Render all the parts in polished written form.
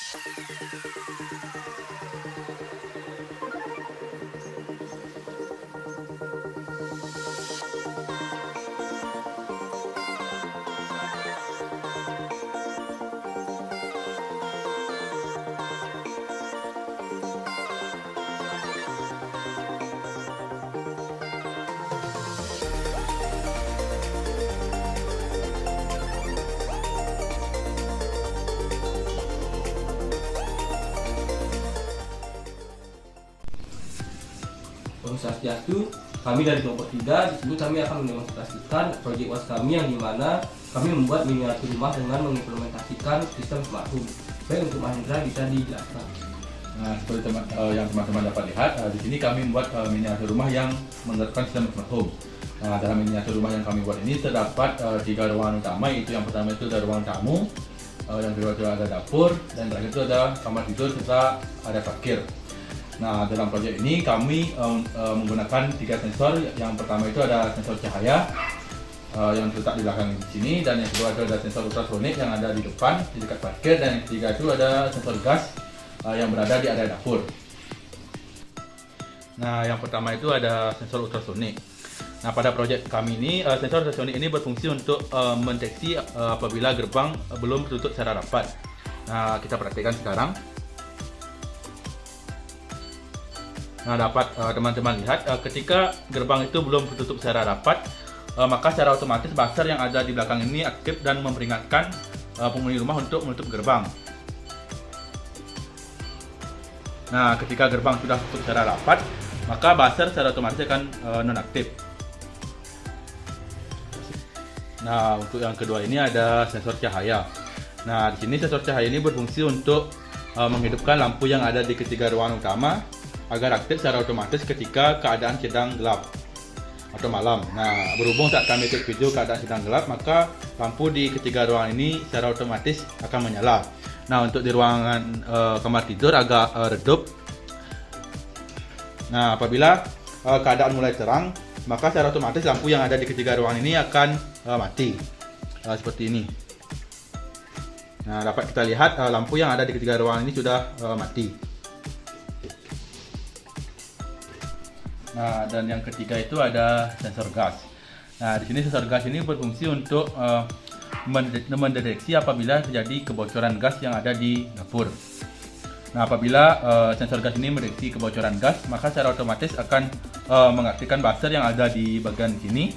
Om Swastiastu, kami dari kelompok 3 di sini kami akan mendemonstrasikan proyek UAS kami yang dimana kami membuat miniatur rumah dengan mengimplementasikan sistem smart home. Baik, untuk Mahendra bisa dijelaskan. Nah, seperti yang teman-teman dapat lihat, di sini kami membuat miniatur rumah yang menerapkan sistem smart home. Nah, dalam miniatur rumah yang kami buat ini terdapat 3 ruangan utama, yaitu yang pertama itu ada ruang tamu, yang kedua itu ada dapur, dan terakhir itu ada kamar tidur serta ada parkir. Nah, dalam proyek ini kami menggunakan 3 sensor. Yang pertama itu ada sensor cahaya yang terletak di belakang di sini, dan yang kedua itu ada sensor ultrasonik yang ada di depan di dekat parkir, dan yang ketiga itu ada sensor gas yang berada di area dapur. Nah, yang pertama itu ada sensor ultrasonik. Nah, pada proyek kami ini sensor ultrasonik ini berfungsi untuk mendeteksi apabila gerbang belum tertutup secara rapat. Nah, kita praktikkan sekarang. Nah, dapat teman-teman lihat ketika gerbang itu belum tertutup secara rapat, maka secara otomatis buzzer yang ada di belakang ini aktif dan memperingatkan penghuni rumah untuk menutup gerbang. Nah, ketika gerbang sudah tutup secara rapat, maka buzzer secara otomatis akan nonaktif. Nah, untuk yang kedua ini ada sensor cahaya. Nah, di sini sensor cahaya ini berfungsi untuk menghidupkan lampu yang ada di ketiga ruangan utama agar aktif secara otomatis ketika keadaan sedang gelap atau malam. Nah, berhubung saat kami take video keadaan sedang gelap, maka lampu di ketiga ruangan ini secara otomatis akan menyala. Nah, untuk di ruangan kamar tidur agak redup. Nah, apabila keadaan mulai terang, maka secara otomatis lampu yang ada di ketiga ruangan ini akan mati. Seperti ini. Nah, dapat kita lihat lampu yang ada di ketiga ruangan ini sudah mati. Nah, dan yang ketiga itu ada sensor gas. Nah, di sini sensor gas ini berfungsi untuk mendeteksi apabila terjadi kebocoran gas yang ada di dapur. Nah, apabila sensor gas ini mendeteksi kebocoran gas, maka secara otomatis akan mengaktifkan buzzer yang ada di bagian sini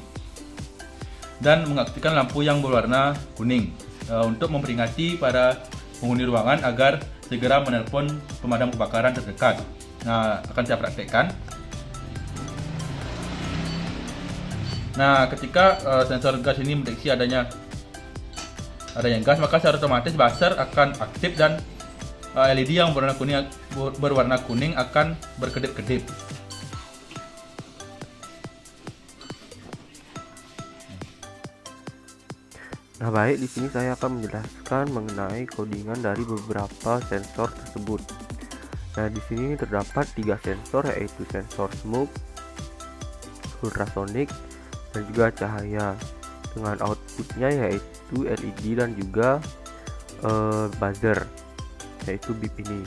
dan mengaktifkan lampu yang berwarna kuning untuk memperingati para penghuni ruangan agar segera menelpon pemadam kebakaran terdekat. Nah, akan saya praktekkan. Nah, ketika sensor gas ini mendeteksi adanya gas, maka secara otomatis buzzer akan aktif dan LED yang berwarna kuning akan berkedip-kedip. Nah, baik, di sini saya akan menjelaskan mengenai codingan dari beberapa sensor tersebut. Nah, di sini terdapat 3 sensor, yaitu sensor smoke, ultrasonic, dan juga cahaya, dengan outputnya yaitu LED dan juga buzzer, yaitu bip ini.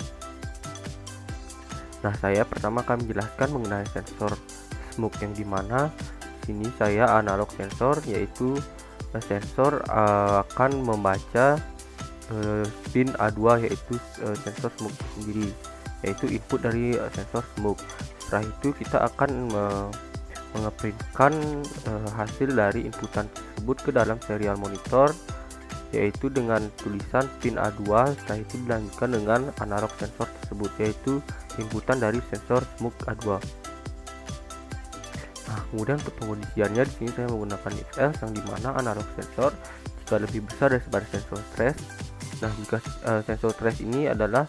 Nah, saya pertama akan menjelaskan mengenai sensor smoke, yang dimana sini saya analog sensor, yaitu sensor akan membaca pin A2, yaitu sensor smoke sendiri, yaitu input dari sensor smoke. Setelah itu kita akan mengeprintkan hasil dari inputan tersebut ke dalam serial monitor, yaitu dengan tulisan pin A2. Setelah itu dilanjutkan dengan analog sensor tersebut, yaitu inputan dari sensor smoke A2. Nah, kemudian untuk pengondisiannya di sini saya menggunakan if else, yang dimana analog sensor jika lebih besar daripada sensor trace. Nah, jika sensor trace ini adalah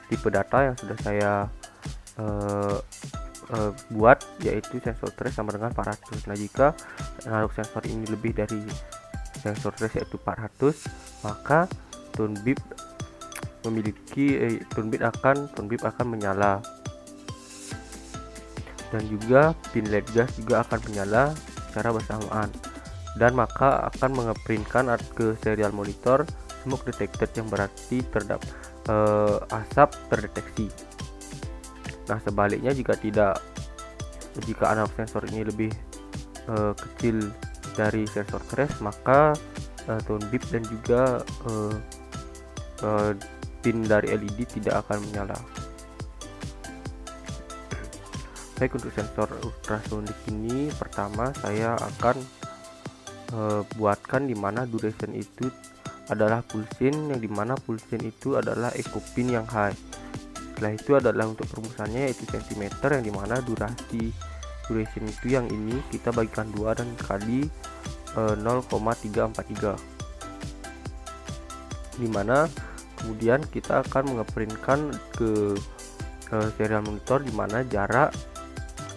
tipe data yang sudah saya buat, yaitu sensor trace sama dengan 400. Nah, jika analog sensor ini lebih dari sensor trace yaitu 400, maka tone bip akan menyala, dan juga pin LED gas juga akan menyala secara bersamaan, dan maka akan mengeprintkan ke serial monitor smoke detected, yang berarti asap terdeteksi. Nah, sebaliknya jika analog sensor ini lebih kecil dari sensor crash, maka tone beep dan juga pin dari LED tidak akan menyala. Baik, untuk sensor ultrasonik ini pertama saya akan buatkan dimana duration itu adalah pulsin, yang dimana pulsin itu adalah echo pin yang high. Setelah itu adalah untuk perumusannya yaitu cm, yang dimana duration itu yang ini kita bagikan 2 dan kali 0,343, dimana kemudian kita akan mengeprintkan ke serial monitor dimana jarak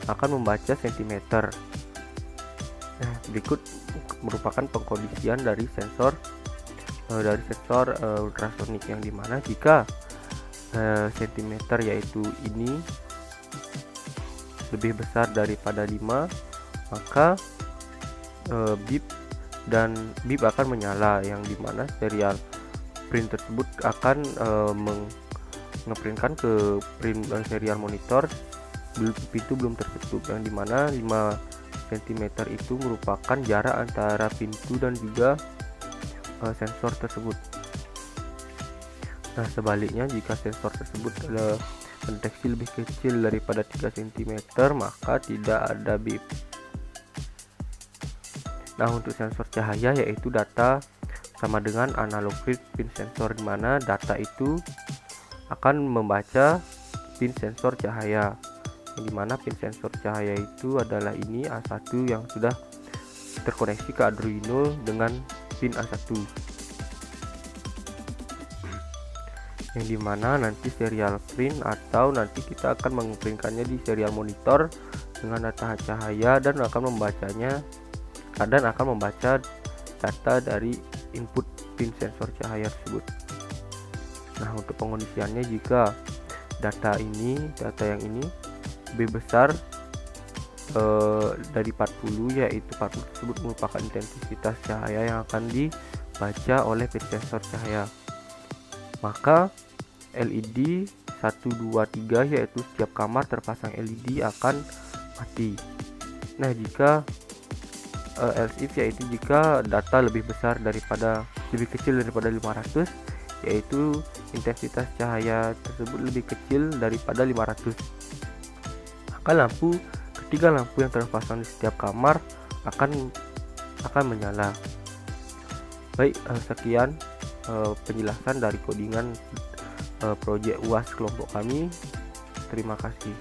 akan membaca cm. Nah, berikut merupakan pengkondisian dari sensor ultrasonik, yang dimana jika cm yaitu ini lebih besar daripada 5, maka beep akan menyala, yang dimana serial print tersebut akan mengeprintkan ke print serial monitor pintu belum tertutup, yang dimana 5 cm itu merupakan jarak antara pintu dan juga sensor tersebut. Nah, sebaliknya jika sensor tersebut mendeteksi lebih kecil daripada 3 cm, maka tidak ada beep. Nah, untuk sensor cahaya yaitu data sama dengan analog read pin sensor, dimana data itu akan membaca pin sensor cahaya, yang dimana pin sensor cahaya itu adalah ini A1 yang sudah terkoneksi ke Arduino dengan pin A1, yang dimana nanti serial print atau nanti kita akan mengeprintkannya di serial monitor dengan data cahaya dan akan membaca data dari input pin sensor cahaya tersebut. Nah, untuk pengondisiannya jika data yang ini lebih besar dari 40, yaitu 40 tersebut merupakan intensitas cahaya yang akan dibaca oleh pin sensor cahaya, maka LED 1, 2, 3 yaitu setiap kamar terpasang LED akan mati. Nah, jika else if yaitu jika data lebih kecil daripada 500, yaitu intensitas cahaya tersebut lebih kecil daripada 500, maka ketiga lampu yang terpasang di setiap kamar akan menyala. Baik, sekian penjelasan dari codingan proyek UAS kelompok kami. Terima kasih.